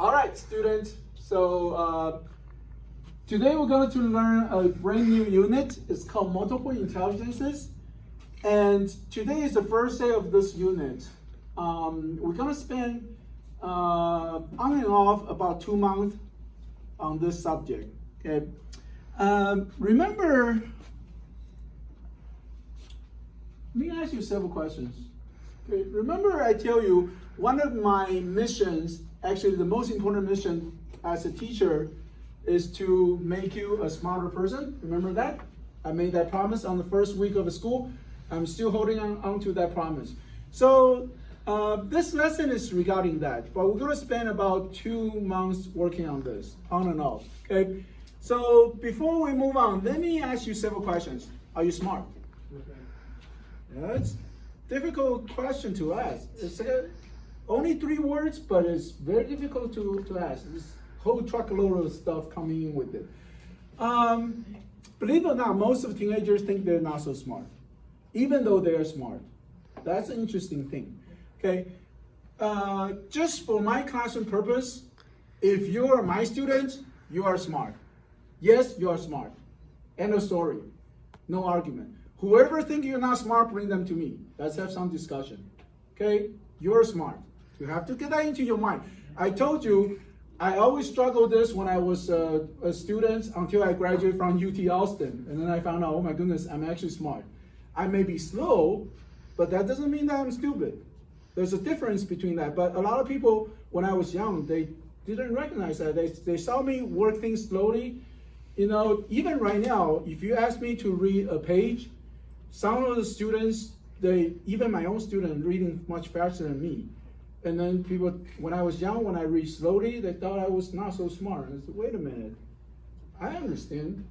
All right, students. So today we're going to learn a brand new unit. It's called Multiple Intelligences. And today is the first day of this unit. We're going to spend on and off about 2 months on this subject. Okay. Remember, let me ask you several questions. Okay. Remember, I tell you one of my missions, actually the most important mission as a teacher, is to make you a smarter person. Remember that? I made that promise on the first week of the school. I'm still holding on to that promise. So this lesson is regarding that, but we're going to spend about 2 months working on this, on and off. Okay. So before we move on, let me ask you several questions. Are you smart? That's a difficult question to ask. It's only 3 words, but it's very difficult to ask. This whole truckload of stuff coming in with it. Believe it or not, most of teenagers think they're not so smart, even though they are smart. That's an interesting thing. Okay, just for my classroom purpose, if you're my student, you are smart. Yes, you are smart. End of story. No argument. Whoever thinks you're not smart, bring them to me. Let's have some discussion. Okay, you're smart. You have to get that into your mind. I told you, I always struggled this when I was a student until I graduated from UT Austin. And then I found out, oh my goodness, I'm actually smart. I may be slow, but that doesn't mean that I'm stupid. There's a difference between that. But a lot of people, when I was young, they didn't recognize that. They saw me work things slowly. You know, even right now, if you ask me to read a page, some of the students, even my own students, reading much faster than me. And then people, when I was young, when I read slowly, they thought I was not so smart. And I said, wait a minute, I understand.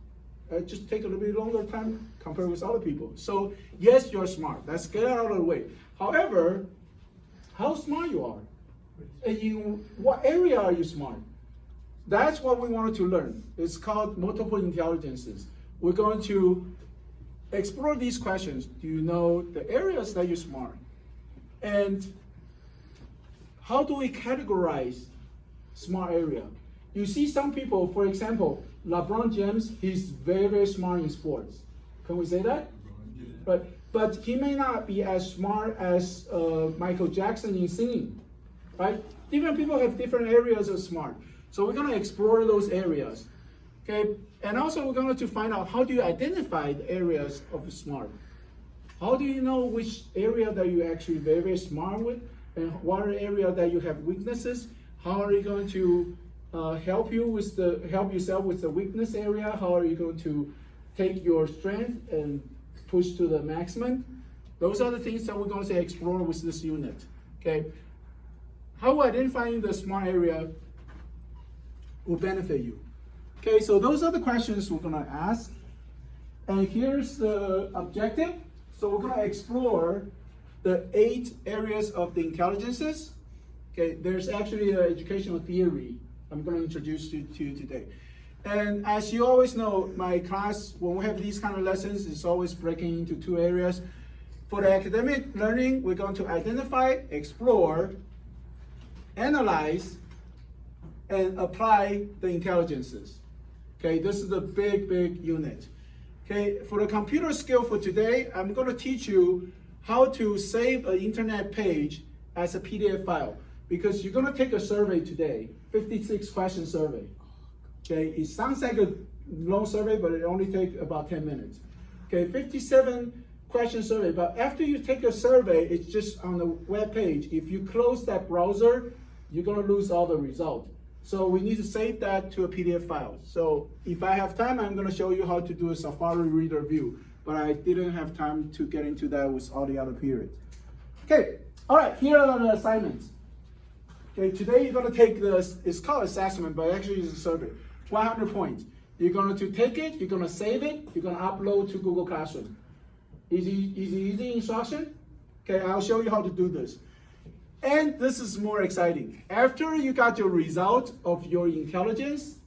I just take a little bit longer time compared with other people. So yes, you're smart. Let's get it out of the way. However, how smart you are, and in what area are you smart? That's what we wanted to learn. It's called multiple intelligences. We're going to explore these questions. Do you know the areas that you're smart? And how do we categorize smart area? You see some people, for example, LeBron James, he's very, very smart in sports. Can we say that? But he may not be as smart as Michael Jackson in singing, right? Different people have different areas of smart. So we're gonna explore those areas, okay? And also we're going to find out, how do you identify the areas of smart? How do you know which area that you're actually very, very smart with? And what are the area that you have weaknesses? How are you going to help yourself with the weakness area? How are you going to take your strength and push to the maximum? Those are the things that we're going to explore with this unit. Okay. How identifying the smart area will benefit you. Okay, so those are the questions we're going to ask. And here's the objective. So we're going to explore the 8 areas of the intelligences. Okay, there's actually an educational theory I'm going to introduce to you today. And as you always know, my class, when we have these kind of lessons, it's always breaking into 2 areas. For the academic learning, we're going to identify, explore, analyze, and apply the intelligences. Okay, this is a big, big unit. Okay, for the computer skill for today, I'm going to teach you how to save an internet page as a PDF file, because you're going to take a survey today, 56 question survey. Okay, it sounds like a long survey, but it only takes about 10 minutes. Okay, 57 question survey, but after you take a survey, it's just on the web page. If you close that browser, you're going to lose all the results. So we need to save that to a PDF file. So if I have time, I'm going to show you how to do a Safari reader view, but I didn't have time to get into that with all the other periods. Okay, all right, here are the assignments. Okay, today you're going to take this, it's called assessment, but actually it's a survey, 100 points. You're going to take it, you're going to save it, you're going to upload to Google Classroom. Easy instruction? Okay, I'll show you how to do this. And this is more exciting. After you got your result of your intelligences,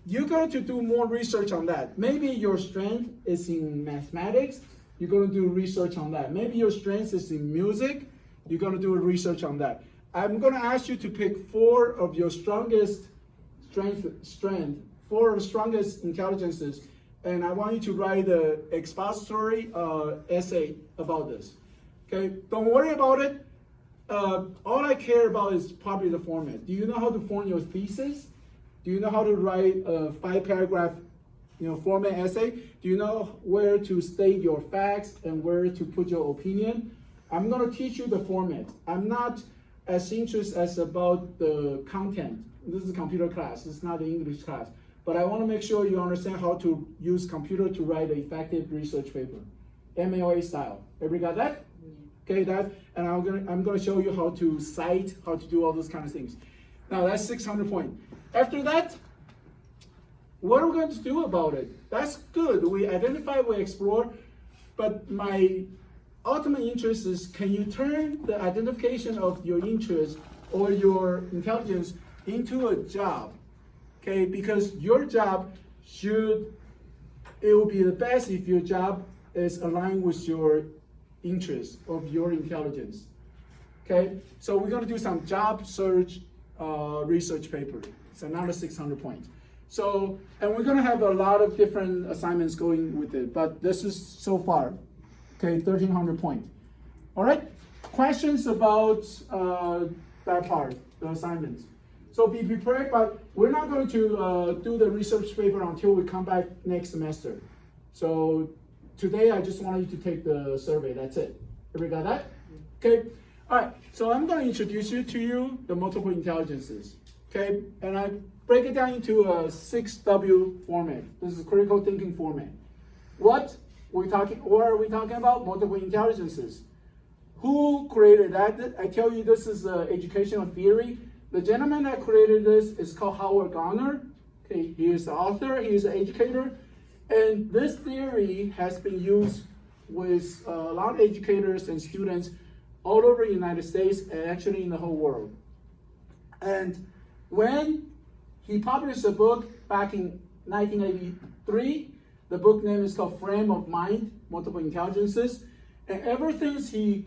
you're going to do more research on that. Maybe your strength is in mathematics, you're going to do research on that. Maybe your strength is in music, you're going to do research on that. I'm going to ask you to pick 4 of your strongest strength, 4 of the strongest intelligences, and I want you to write an expository essay about this. Okay, don't worry about it. All I care about is probably the format. Do you know how to form your thesis? Do you know how to write a 5-paragraph, format essay? Do you know where to state your facts and where to put your opinion? I'm going to teach you the format. I'm not as interested as about the content. This is a computer class. It's not an English class. But I want to make sure you understand how to use computer to write an effective research paper, MLA style. Everybody got that? Okay, and I'm gonna show you how to cite, how to do all those kind of things. Now that's 600 points. After that, what are we going to do about it? That's good. We identify, we explore, but my ultimate interest is, can you turn the identification of your interest or your intelligence into a job? Okay, because your job it will be the best if your job is aligned with your interest of your intelligence. Okay, so we're going to do some job search research paper. It's another 600 points. So, and we're going to have a lot of different assignments going with it, but this is so far, okay, 1,300 points. All right, questions about that part, the assignments. So be prepared, but we're not going to do the research paper until we come back next semester. So today, I just wanted you to take the survey. That's it. Everybody got that? Okay. All right. So I'm going to introduce you the multiple intelligences. Okay. And I break it down into a 6W format. This is critical thinking format. What are we talking about? Multiple intelligences. Who created that? I tell you, this is educational theory. The gentleman that created this is called Howard Gardner. Okay. He is the author. He is an educator. And this theory has been used with a lot of educators and students all over the United States and actually in the whole world. And when he published a book back in 1983, the book name is called Frame of Mind, Multiple Intelligences. And ever since he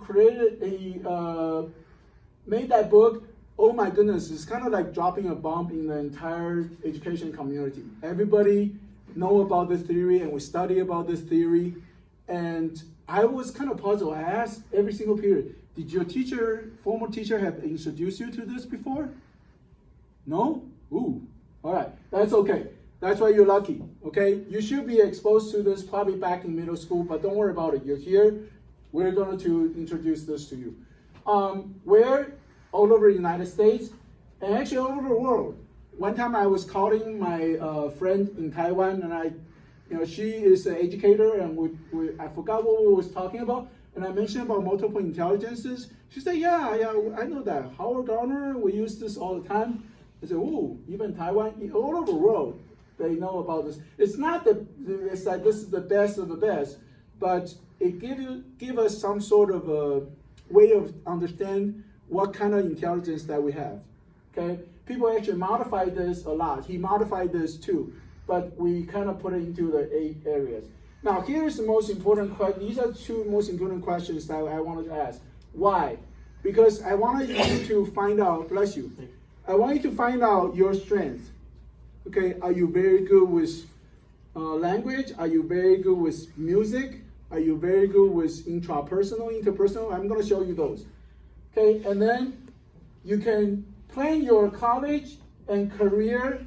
made that book, oh my goodness, it's kind of like dropping a bomb in the entire education community. Everybody know about this theory, and we study about this theory. And I was kind of puzzled. I asked every single period, did your former teacher have introduced you to this before? No? Ooh, all right, that's okay. That's why you're lucky, okay? You should be exposed to this probably back in middle school, but don't worry about it. You're here. We're going to introduce this to you. We're all over the United States and actually all over the world. One time I was calling my friend in Taiwan, and she is an educator, and I forgot what we was talking about, and I mentioned about multiple intelligences. She said, yeah, I know that. Howard Gardner, we use this all the time. I said, oh, even Taiwan, all over the world, they know about this. It's not it's like this is the best of the best, but it give us some sort of a way of understand what kind of intelligence that we have, okay? People actually modify this a lot. He modified this too, but we kind of put it into the 8 areas. Now, here's the most important question. These are 2 most important questions that I wanted to ask. Why? Because I wanted you to find out, bless you, I want you to find out your strength. Okay, are you very good with language? Are you very good with music? Are you very good with interpersonal? I'm going to show you those. Okay, and then you can plan your college and career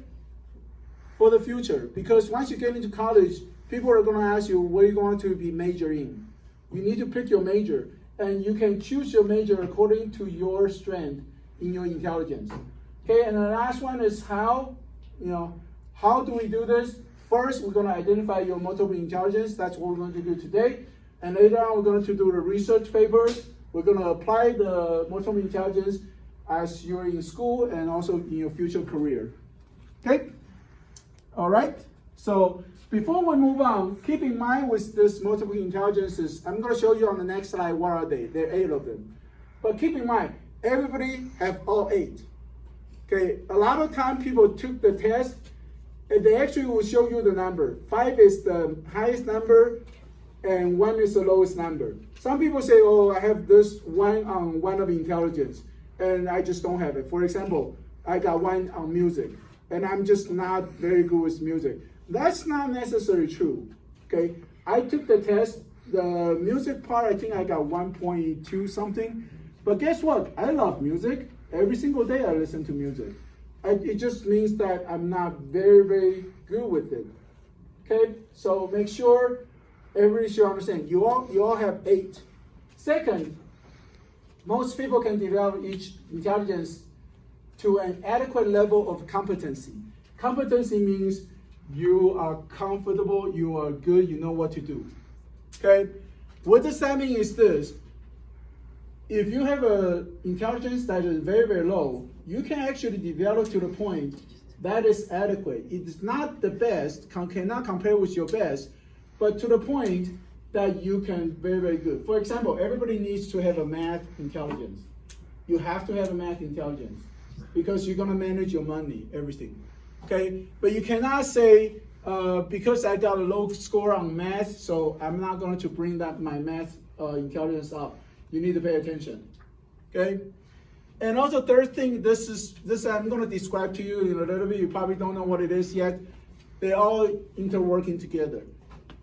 for the future. Because once you get into college, people are going to ask you, what are you going to be majoring? You need to pick your major. And you can choose your major according to your strength in your intelligence. Okay, and the last one is how do we do this? First, we're going to identify your multiple intelligence. That's what we're going to do today. And later on, we're going to do the research paper. We're going to apply the multiple intelligence as you're in school and also in your future career. Okay? All right? So before we move on, keep in mind with this multiple intelligences, I'm going to show you on the next slide what are they. There are 8 of them. But keep in mind, everybody have all 8. Okay, a lot of time people took the test and they actually will show you the number. 5 is the highest number and 1 is the lowest number. Some people say, oh, I have this 1 on 1 of intelligence. and I just don't have it. For example, I got one on music, and I'm just not very good with music. That's not necessarily true, okay? I took the test, the music part, I think I got 1.2 something, but guess what? I love music. Every single day I listen to music. It just means that I'm not very, very good with it, okay? So make sure everybody should understand. You all have 8. Second, most people can develop each intelligence to an adequate level of competency. Competency means you are comfortable, you are good, you know what to do. Okay? What does that mean is this. If you have an intelligence that is very, very low, you can actually develop to the point that is adequate. It is not the best, cannot compare with your best, but to the point that you can very, very good. For example, everybody needs to have a math intelligence. You have to have a math intelligence because you're gonna manage your money, everything, okay? But you cannot say, because I got a low score on math, so I'm not going to bring that my math intelligence up. You need to pay attention, okay? And also third thing, this I'm gonna describe to you in a little bit. You probably don't know what it is yet. They're all interworking together.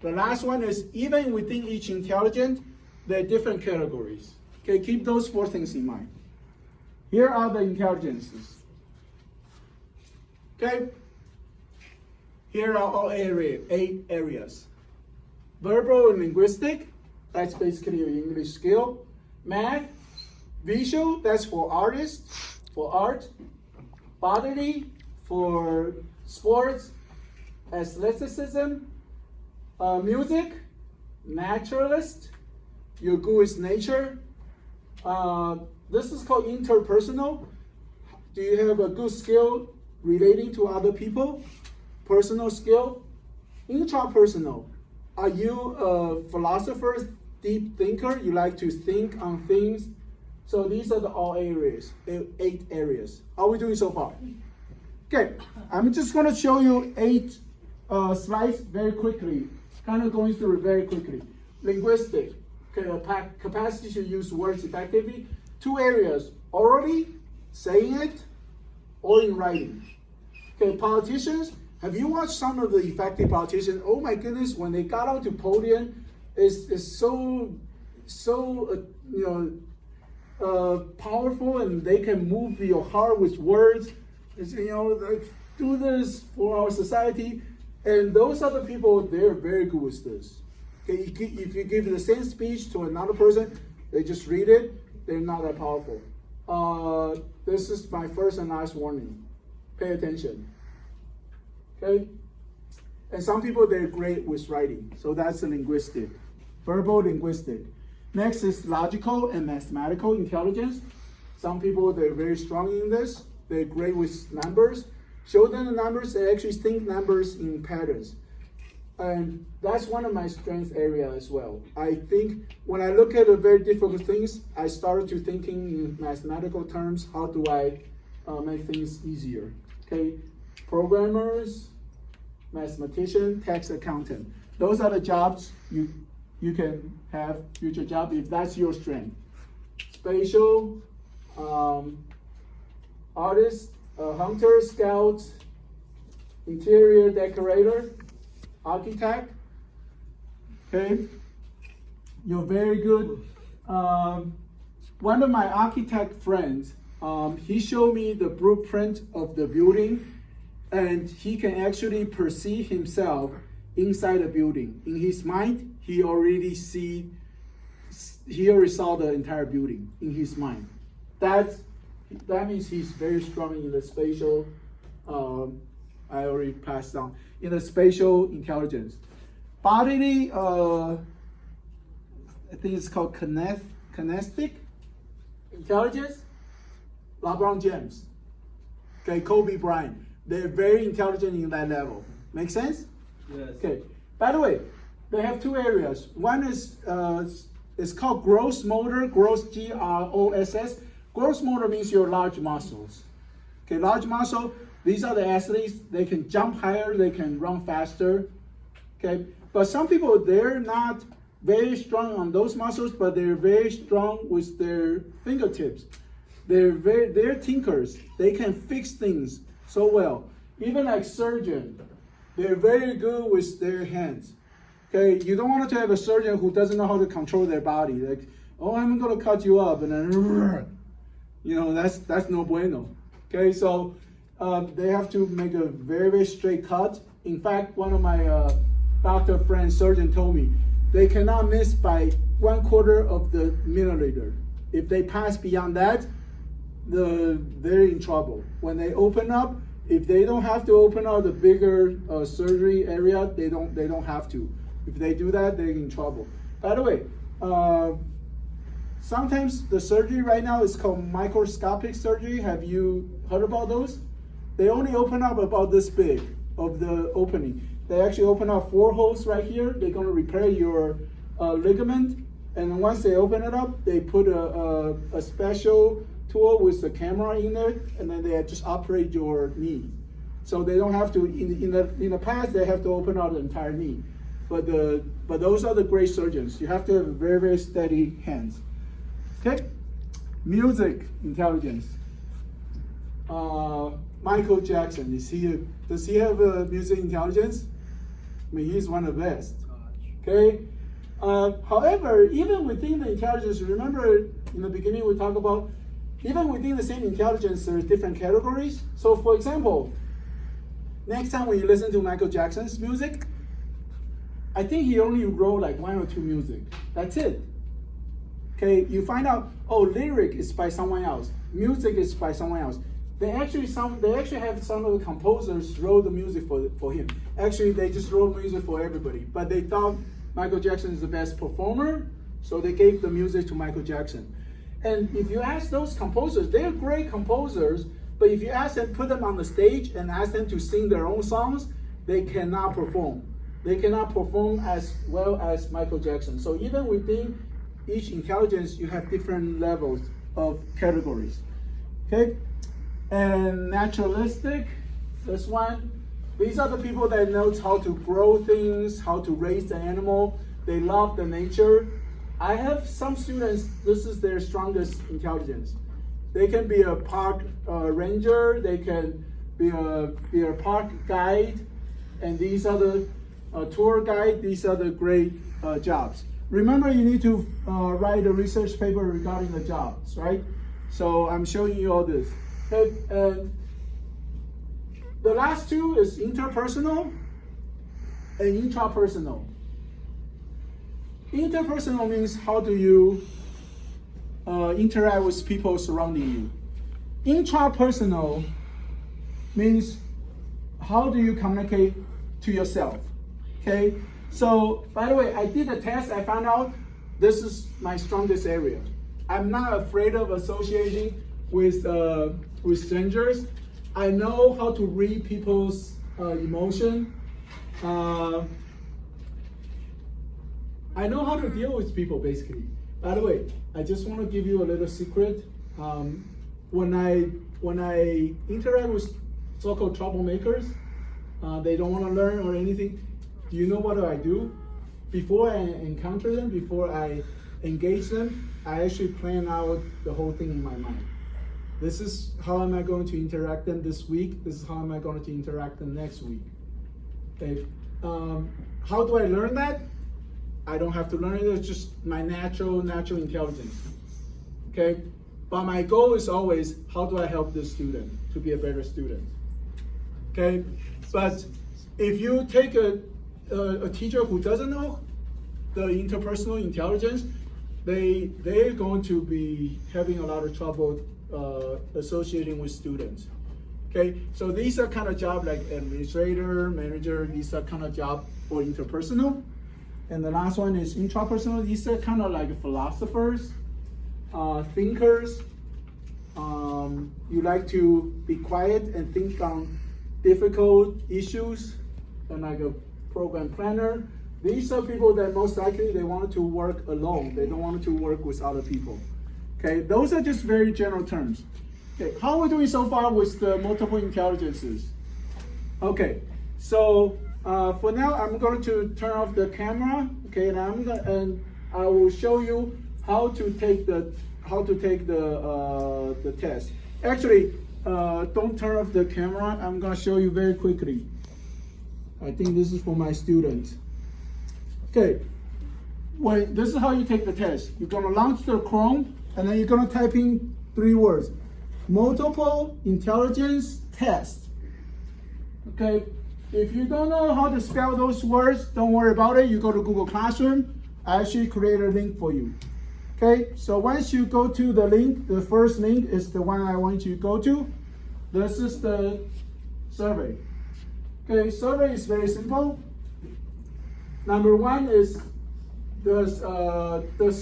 The last one is even within each intelligence, there are different categories. Okay, keep those 4 things in mind. Here are the intelligences. Okay? Here are all 8 areas. Verbal and linguistic, that's basically your English skill. Math, visual, that's for artists, for art. Bodily, for sports, athleticism. Music, naturalist, you're good with nature. This is called interpersonal. Do you have a good skill relating to other people? Personal skill. Intrapersonal. Are you a philosopher, deep thinker? You like to think on things? So these are the all areas, 8 areas. How are we doing so far? Okay, I'm just gonna show you 8 slides very quickly. Kind of going through it very quickly. Linguistic, okay, capacity to use words effectively. 2 areas, orally, saying it, or in writing. Okay, politicians, have you watched some of the effective politicians? Oh my goodness, when they got onto podium, it's so powerful, and they can move your heart with words. It's, like, do this for our society. And those are the people, they're very good with this. Okay, if you give the same speech to another person, they just read it, they're not that powerful. This is my first and last warning. Pay attention. Okay? And some people, they're great with writing. So that's the linguistic. Verbal linguistic. Next is logical and mathematical intelligence. Some people, they're very strong in this. They're great with numbers. Show them the numbers, they actually think numbers in patterns. And that's one of my strength area as well. I think when I look at the very difficult things, I started to thinking in mathematical terms, how do I make things easier? Okay, programmers, mathematician, tax accountant. Those are the jobs you can have future job if that's your strength. Spatial, artist, hunter, scout, interior decorator, architect. Okay, you're very good. One of my architect friends, he showed me the blueprint of the building, and he can actually perceive himself inside the building. In his mind, he already saw the entire building in his mind. That means he's very strong in the spatial, I already passed on, in the spatial intelligence. Bodily, I think it's called kinesthetic intelligence. LeBron James, okay, Kobe Bryant. They're very intelligent in that level. Make sense? Yes. Okay. By the way, they have 2 areas. One is it's called gross motor, gross, G-R-O-S-S. Gross motor means your large muscles. Okay, large muscle, these are the athletes. They can jump higher, they can run faster. Okay, but some people, they're not very strong on those muscles, but they're very strong with their fingertips. they're thinkers. They can fix things so well. Even like surgeon, they're very good with their hands. Okay, you don't want to have a surgeon who doesn't know how to control their body. Like, oh, I'm gonna cut you up, and then, that's no bueno. Okay, so they have to make a very, very straight cut. In fact, one of my doctor friends, surgeon, told me they cannot miss by 1/4 of the milliliter. If they pass beyond that, they're in trouble. When they open up, if they don't have to open up the bigger surgery area, they don't have to. If they do that, they're in trouble. By the way, sometimes the surgery right now is called microscopic surgery. Have you heard about those? They only open up about this big of the opening. They actually open up 4 holes right here. They're going to repair your ligament. And once they open it up, they put a special tool with the camera in there, and then they just operate your knee. So they don't have to, in the past, they have to open out the entire knee. But those are the great surgeons. You have to have very, very steady hands. Okay? Music intelligence. Michael Jackson, does he have music intelligence? I mean, he's one of the best. Okay? However, even within the intelligence, remember in the beginning we talked about, even within the same intelligence, there's different categories. So for example, next time when you listen to Michael Jackson's music, I think he only wrote like 1 or 2 music. That's it. Okay, you find out, oh, lyric is by someone else, music is by someone else. They actually have some of the composers wrote the music for him. Actually, they just wrote music for everybody. But they thought Michael Jackson is the best performer, so they gave the music to Michael Jackson. And if you ask those composers, they're great composers, but if you ask them, put them on the stage and ask them to sing their own songs, they cannot perform. They cannot perform as well as Michael Jackson. So even within each intelligence, you have different levels of categories. Okay? And naturalistic, this one. These are the people that knows how to grow things, how to raise the animal. They love the nature. I have some students, this is their strongest intelligence. They can be a park ranger, they can be a park guide, and these are the tour guide, these are the great jobs. Remember, you need to write a research paper regarding the jobs, right? So I'm showing you all this. Okay, and the last 2 is interpersonal and intrapersonal. Interpersonal means how do you interact with people surrounding you. Intrapersonal means how do you communicate to yourself. Okay, so by the way, I did a test. I found out this is my strongest area. I'm not afraid of associating with strangers. I know how to read people's emotion. I know how to deal with people, basically. By the way, I just want to give you a little secret. When I interact with so-called troublemakers, they don't want to learn or anything. Do you know what I do? Before I encounter them, before I engage them, I actually plan out the whole thing in my mind. This is how am I going to interact them this week. This is how am I going to interact them next week. Okay. How do I learn that? I don't have to learn it. It's just my natural intelligence. Okay. But my goal is always, how do I help this student to be a better student? Okay. But if you take a teacher who doesn't know the interpersonal intelligence, they're going to be having a lot of trouble associating with students. Okay, so these are kind of jobs like administrator, manager, these are kind of jobs for interpersonal. And the last one is intrapersonal. These are kind of like philosophers, thinkers. You like to be quiet and think on difficult issues, and like a program planner. These are people that most likely they want to work alone. They don't want to work with other people. Okay, those are just very general terms. Okay, how are we doing so far with the multiple intelligences? Okay, so for now I'm going to turn off the camera. Okay, and I will show you how to take the to take the test. Actually, don't turn off the camera. I'm gonna show you very quickly. I think this is for my student. Okay, this is how you take the test. You're gonna launch the Chrome, and then you're gonna type in 3 words: multiple intelligence test. Okay, if you don't know how to spell those words, don't worry about it. You go to Google Classroom. I actually create a link for you. Okay, so once you go to the link, the first link is the one I want you to go to. This is the survey. Okay, survey is very simple. Number 1 is, does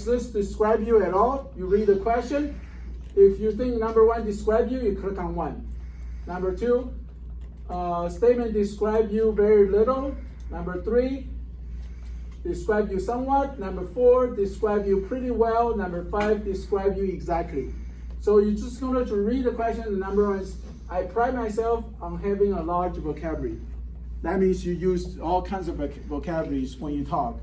this describe you at all? You read the question. If you think number 1 describe you, you click on 1. Number 2, statement describe you very little. Number 3, describe you somewhat. Number 4, describe you pretty well. Number 5, describe you exactly. So you're just going to read the question. The number 1 is, I pride myself on having a large vocabulary. That means you use all kinds of vocabularies when you talk.